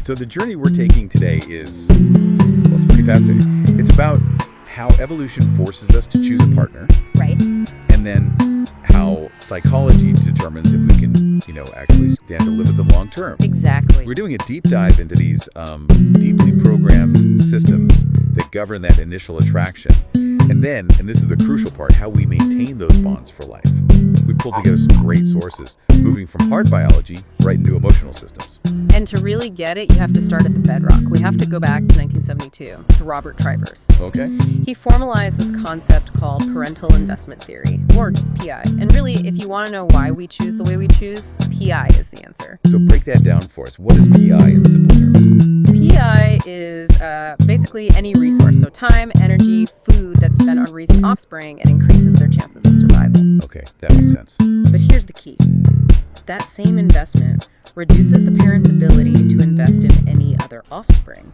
right, so the journey we're taking today is, well, it's pretty fascinating. It's about how evolution forces us to choose a partner. Right. And then how psychology determines if we can, actually stand to live with them long term. Exactly. We're doing a deep dive into these deeply programmed systems that govern that initial attraction. And then, and this is the crucial part, how we maintain those bonds for life. We pulled together some great sources, moving from hard biology right into emotional systems. And to really get it, you have to start at the bedrock. We have to go back to 1972, to Robert Trivers. Okay. He formalized this concept called parental investment theory, or just PI. And really, if you want to know why we choose the way we choose, PI is the answer. So break that down for us. What is PI in simple terms? PI is basically any resource, so time, energy, food that's spent on raising offspring and increases their chances of survival. Okay, that makes sense. But here's the key. That same investment reduces the parent's ability to invest in any other offspring.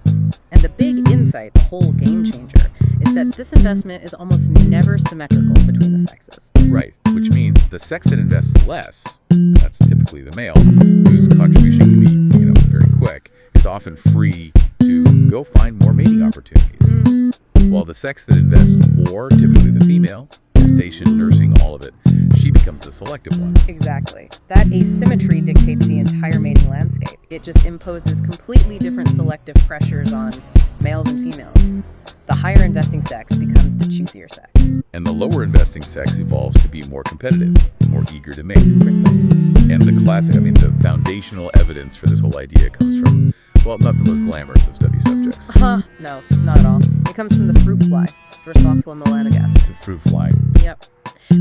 And the big insight, the whole game changer, is that this investment is almost never symmetrical between the sexes. Right, which means the sex that invests less, and that's typically the male, whose contribution can be, very quick, is often free to go find more mating opportunities. While the sex that invests more, typically the female, gestation, nursing, all of it, she becomes the selective one. Exactly. That asymmetry dictates the entire mating landscape. It just imposes completely different selective pressures on males and females. The higher investing sex becomes the choosier sex. And the lower investing sex evolves to be more competitive, more eager to mate. Precisely. And the foundational evidence for this whole idea comes from, well, not the most glamorous of study subjects. No, not at all. It comes from the fruit fly, Drosophila melanogaster. The fruit fly. Yep.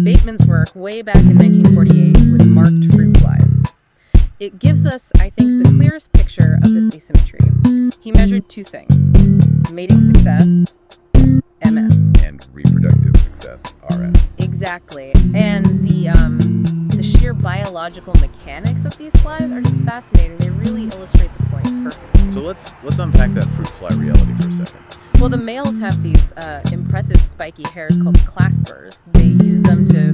Bateman's work way back in 1948 with marked fruit flies. It gives us, I think, the clearest picture of this asymmetry. He measured two things: mating success, MS. And reproductive success, RS. Exactly. And the sheer biological mechanics of these flies are just fascinating. They really illustrate the point perfectly. So let's unpack that fruit fly reality for a second. Well, the males have these impressive spiky hairs called claspers. They use them to,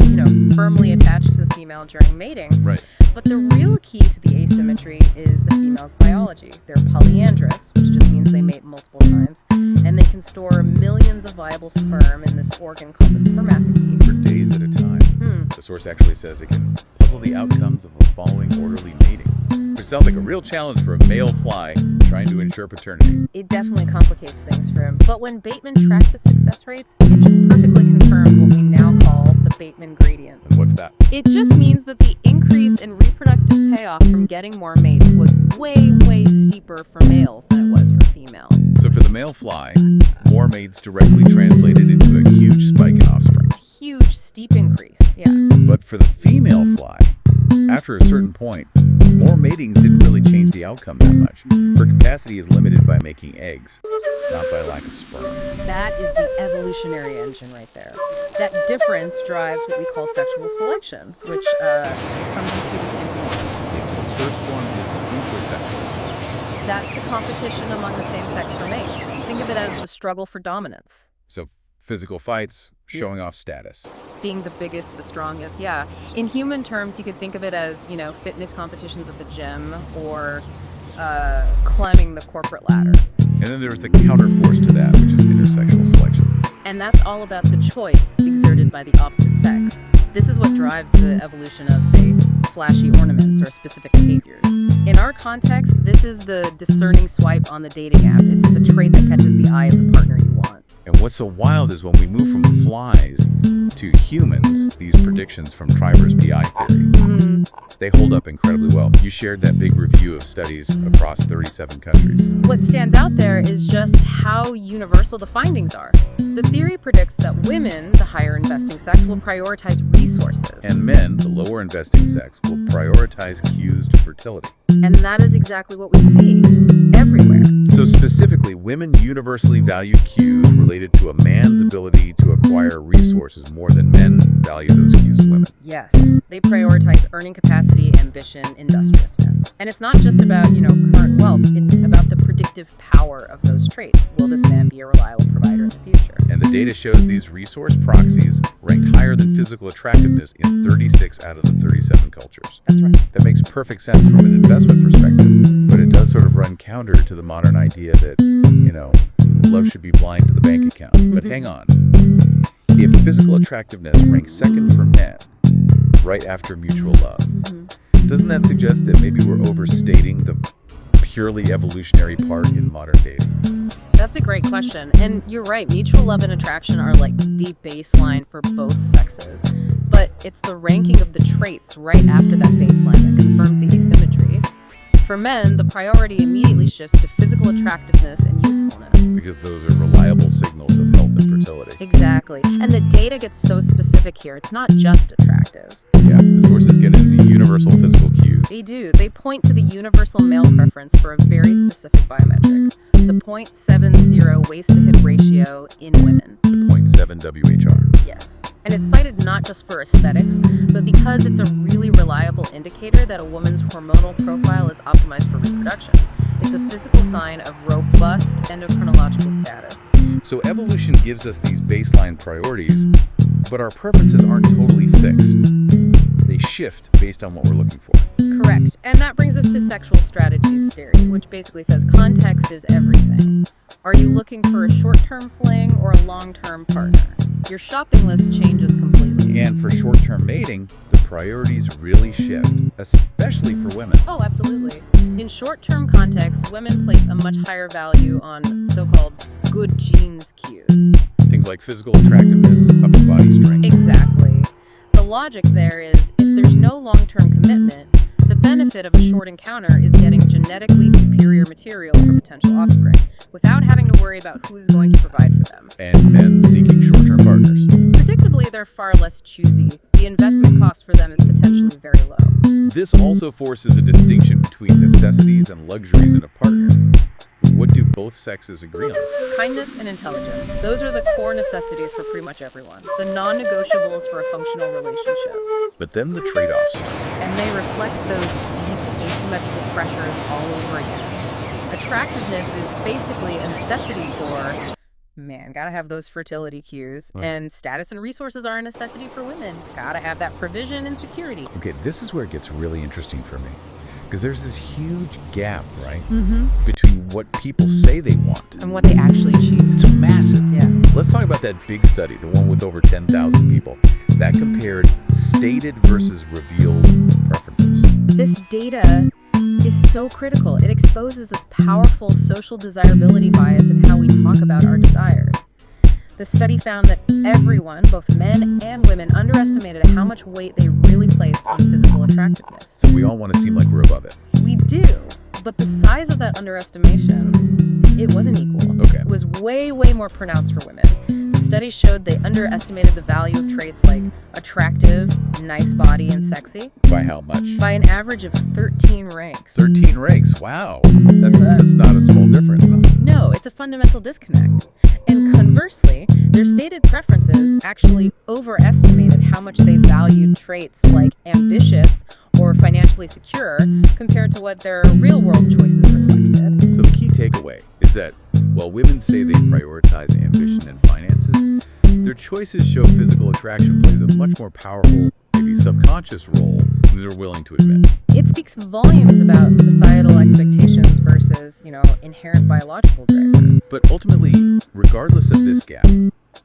firmly attach to the female during mating. Right. But the real key to the asymmetry is the female's biology. They're polyandrous, which just means they mate multiple times, and they can store millions of viable sperm in this organ called the spermatozoa. For days at a time. The source actually says it can puzzle the outcomes of a following orderly mating. Which sounds like a real challenge for a male fly trying to ensure paternity. It definitely complicates things for him. But when Bateman tracked the success rates, it just perfectly confirmed what we now call the Bateman gradient. And what's that? It just means that the increase in reproductive payoff from getting more mates was way, way steeper for males than it was for females. So for the male fly, more mates directly translated into a huge spike in offspring. Huge, steep increase, yeah. But for the female fly, after a certain point, more matings didn't really change the outcome that much. Her capacity is limited by making eggs, not by lack of sperm. That is the evolutionary engine right there. That difference drives what we call sexual selection, which comes in two distinct forms. The first one is intrasexual selection. That's the competition among the same sex for mates. Think of it as the struggle for dominance. So physical fights, showing off status. Being the biggest, the strongest, yeah. In human terms, you could think of it as, fitness competitions at the gym or climbing the corporate ladder. And then there's the counterforce to that, which is intersexual selection. And that's all about the choice exerted by the opposite sex. This is what drives the evolution of, say, flashy ornaments or specific behaviors. In our context, this is the discerning swipe on the dating app. It's the trait that catches the eye of the partner you want. And what's so wild is when we move from flies to humans, these predictions from Trivers' PI theory, they hold up incredibly well. You shared that big review of studies across 37 countries. What stands out there is just how universal the findings are. The theory predicts that women, the higher investing sex, will prioritize resources. And men, the lower investing sex, will prioritize cues to fertility. And that is exactly what we see everywhere. So specifically, women universally value cues related to a man's ability to acquire resources more than men value those cues in women. Yes, they prioritize earning capacity, ambition, industriousness. And it's not just about, current wealth, it's about the predictive power of those traits. Will this man be a reliable provider in the future? And the data shows these resource proxies ranked higher than physical attractiveness in 36 out of the 37 cultures. That's right. That makes perfect sense from an investment perspective, but it doesn't does sort of run counter to the modern idea that, love should be blind to the bank account. But hang on. If physical attractiveness ranks second for men, right after mutual love, doesn't that suggest that maybe we're overstating the purely evolutionary part in modern dating? That's a great question. And you're right, mutual love and attraction are like the baseline for both sexes. But it's the ranking of the traits right after that baseline that confirms the asymmetry. For men, the priority immediately shifts to physical attractiveness and youthfulness. Because those are reliable signals of health and fertility. Exactly. And the data gets so specific here, it's not just attractive. Yeah, the sources get into universal physical cues. They do. They point to the universal male preference for a very specific biometric, the 0.70 waist-to-hip ratio in women. The 0.7 WHR. Yes. And it's cited not just for aesthetics, but because it's a really reliable indicator that a woman's hormonal profile is optimized for reproduction. It's a physical sign of robust endocrinological status. So evolution gives us these baseline priorities, but our preferences aren't totally fixed. They shift based on what we're looking for. Correct. And that brings us to sexual strategies theory, which basically says context is everything. Are you looking for a short-term fling or a long-term partner? Your shopping list changes completely. And for short-term mating, the priorities really shift, especially for women. Oh, absolutely. In short-term contexts, women place a much higher value on so-called good genes cues. Things like physical attractiveness, upper body strength. Exactly. The logic there is, if there's no long-term commitment, the benefit of a short encounter is getting genetically superior material for potential offspring, without having to worry about who's going to provide for them. And men seeking short-term partners. Predictably, they're far less choosy. The investment cost for them is potentially very low. This also forces a distinction between necessities and luxuries in a partner. What do both sexes agree on? Kindness and intelligence. Those are the core necessities for pretty much everyone. The non-negotiables for a functional relationship. But then the trade-offs. And they reflect those deep asymmetrical pressures all over again. Attractiveness is basically a necessity for, gotta have those fertility cues. Right. And status and resources are a necessity for women. Gotta have that provision and security. Okay, this is where it gets really interesting for me. Because there's this huge gap, right? Between what people say they want and what they actually choose. It's massive. Yeah. Let's talk about that big study, the one with over 10,000 people. That compared stated versus revealed preferences. This data is so critical. It exposes the powerful social desirability bias in how we talk about our desires. The study found that everyone, both men and women, underestimated how much weight they really placed on physical attractiveness. So we all want to seem like we're above it. We do, but the size of that underestimation, it wasn't equal. Okay. It was way, way more pronounced for women. The study showed they underestimated the value of traits like attractive, nice body, and sexy. By how much? By an average of 13 ranks. 13 ranks. Wow. That's not a small difference. No, it's a fundamental disconnect. And conversely, their stated preferences actually overestimated how much they valued traits like ambitious or financially secure compared to what their real-world choices reflected. So the key takeaway is that while women say they prioritize ambition and finances, their choices show physical attraction plays a much more powerful, maybe subconscious role than they're willing to admit. It speaks volumes about societal expectations versus, inherent biological drivers. But ultimately, regardless of this gap,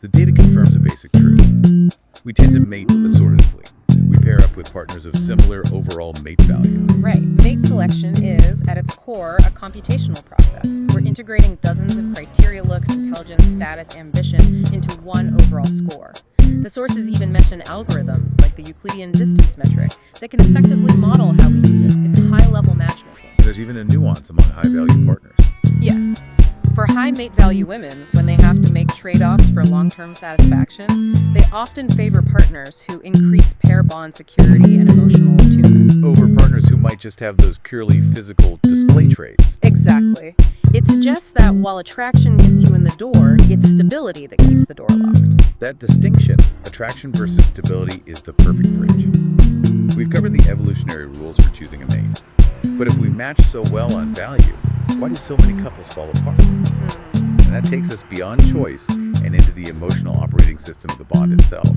the data confirms a basic truth. We tend to mate assortatively. We pair up with partners of similar overall mate value. Right. Mate selection is, at its core, a computational process. We're integrating dozens of criteria: looks, intelligence, status, ambition into one overall score. The sources even mention algorithms, like the Euclidean distance metric, that can effectively model how we do this. It's high-level matchmaking. There's even a nuance among high-value partners. Yes. For high mate value women, when they have to make trade-offs for long-term satisfaction, they often favor partners who increase pair bond security and emotional attunement. Over partners who might just have those purely physical display traits. Exactly. It suggests that while attraction gets you in the door, it's stability that keeps the door locked. That distinction, attraction versus stability, is the perfect bridge. We've covered the evolutionary rules for choosing a mate. But if we match so well on value, why do so many couples fall apart? And that takes us beyond choice and into the emotional operating system of the bond itself.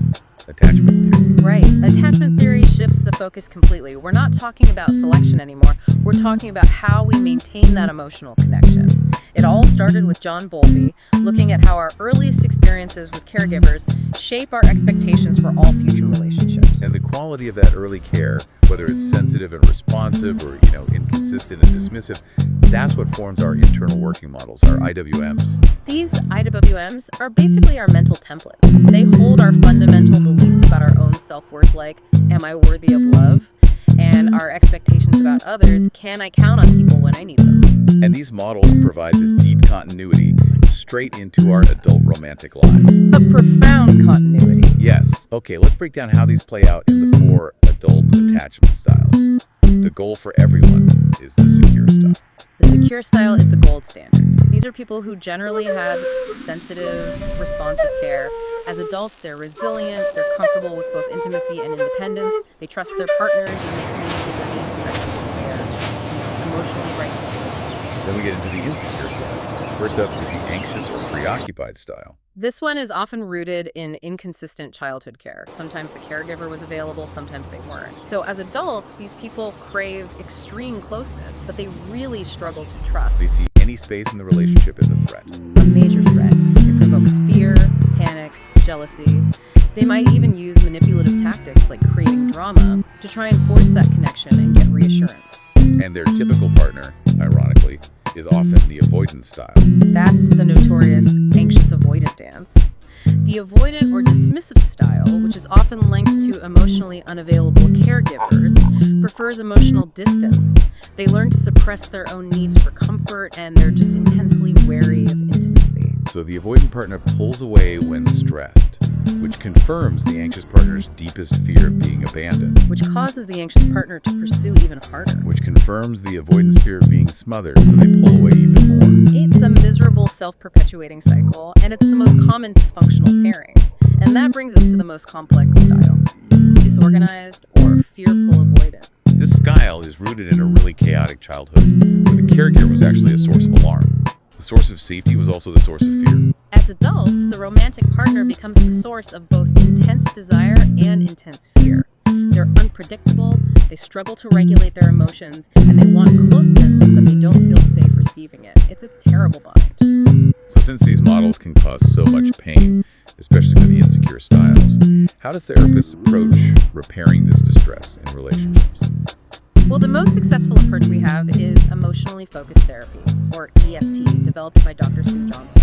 attachment theory. Right. Attachment theory shifts the focus completely. We're not talking about selection anymore. We're talking about how we maintain that emotional connection. It all started with John Bowlby, looking at how our earliest experiences with caregivers shape our expectations for all future relationships. And the quality of that early care, whether it's sensitive and responsive or, inconsistent and dismissive, that's what forms our internal working models, our IWMs. These IWMs are basically our mental templates. They hold our fundamental beliefs about our own self-worth, like, am I worthy of love? And our expectations about others, can I count on people when I need them? And these models provide this deep continuity straight into our adult romantic lives. A profound continuity. Yes. Okay, let's break down how these play out in the 4 adult attachment styles. The goal for everyone is the secure style. The secure style is the gold standard. These are people who generally have sensitive, responsive care. As adults, they're resilient, they're comfortable with both intimacy and independence, they trust their partners, and they communicate their needs effectively. They're emotionally regulated. Then we get into the insecure style. First up is the anxious or preoccupied style. This one is often rooted in inconsistent childhood care. Sometimes the caregiver was available, sometimes they weren't. So as adults, these people crave extreme closeness, but they really struggle to trust. They see any space in the relationship as a threat. A major threat. It provokes fear, panic, jealousy. They might even use manipulative tactics like creating drama to try and force that connection and get reassurance. And their typical partner, ironically, is often the avoidance style. That's the notorious anxious avoidant dance. The avoidant or dismissive style, which is often linked to emotionally unavailable caregivers, prefers emotional distance. They learn to suppress their own needs for comfort, and they're just intensely wary of intimacy. So the avoidant partner pulls away when stressed, which confirms the anxious partner's deepest fear of being abandoned. Which causes the anxious partner to pursue even harder. Which confirms the avoidance fear of being smothered, so they pull away even more. It's a miserable, self-perpetuating cycle, and it's the most common dysfunctional pairing. And that brings us to the most complex style, disorganized or fearful avoidant. This style is rooted in a really chaotic childhood, where the caregiver was actually a source of alarm. The source of safety was also the source of fear. As adults, the romantic partner becomes the source of both intense desire and intense fear. They're unpredictable, they struggle to regulate their emotions, and they want closeness, but they don't feel safe receiving it. It's a terrible bind. So since these models can cause so much pain, especially for the insecure styles, how do therapists approach repairing this distress in relationships? Well, the most successful approach we have is emotionally focused therapy, or EFT, developed by Dr. Sue Johnson.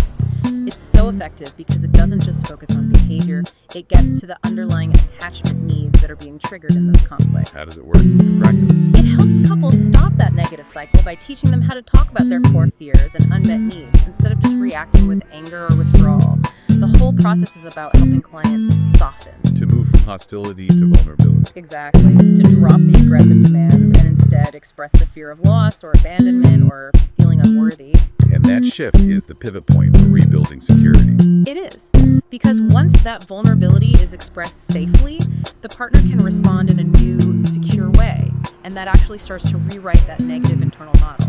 It's so effective because it doesn't just focus on behavior, it gets to the underlying attachment needs that are being triggered in those conflicts. How does it work in practice? It helps couples stop that negative cycle by teaching them how to talk about their core fears and unmet needs instead of just reacting with anger or withdrawal. The whole process is about helping clients soften. To move from hostility to vulnerability. Exactly. To drop the aggressive demands and instead express the fear of loss or abandonment or feeling unworthy. And that shift is the pivot point for rebuilding security. It is. Because once that vulnerability is expressed safely, the partner can respond in a new, secure way. And that actually starts to rewrite that negative internal model.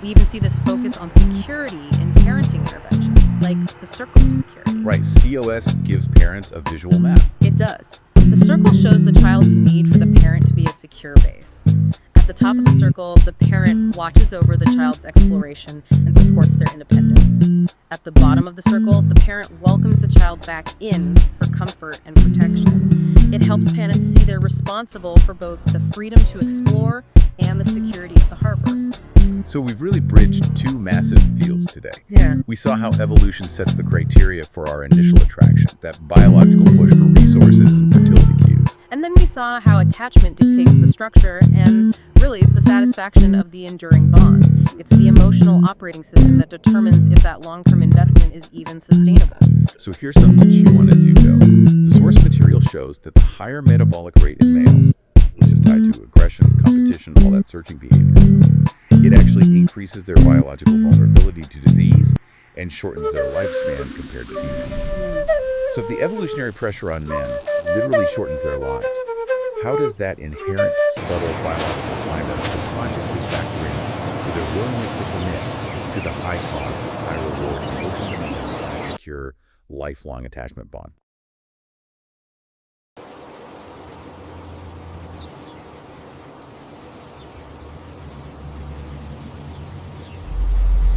We even see this focus on security in parenting interventions, like the circle of security. Right, COS gives parents a visual map. It does. The circle shows the child's need for the parent to be a secure base. At the top of the circle, the parent watches over the child's exploration and supports their independence. At the bottom of the circle, the parent welcomes the child back in for comfort and protection. It helps parents see they're responsible for both the freedom to explore and the security of the harbor. So we've really bridged 2 massive fields today. Yeah. We saw how evolution sets the criteria for our initial attraction, that biological push for resources and fertility cues. And then we saw how attachment dictates the structure and really the satisfaction of the enduring bond. It's the emotional operating system that determines if that long-term investment is even sustainable. So here's something to chew on as you go. The source material shows that the higher metabolic rate in males, which is tied to aggression, competition, all that searching behavior, it actually increases their biological vulnerability to disease and shortens their lifespan compared to females. So if the evolutionary pressure on men literally shortens their lives, how does that inherent subtle biological climate subconsciously factor in to their willingness to commit to the high cost, high reward, emotional demands of a secure, lifelong attachment bond?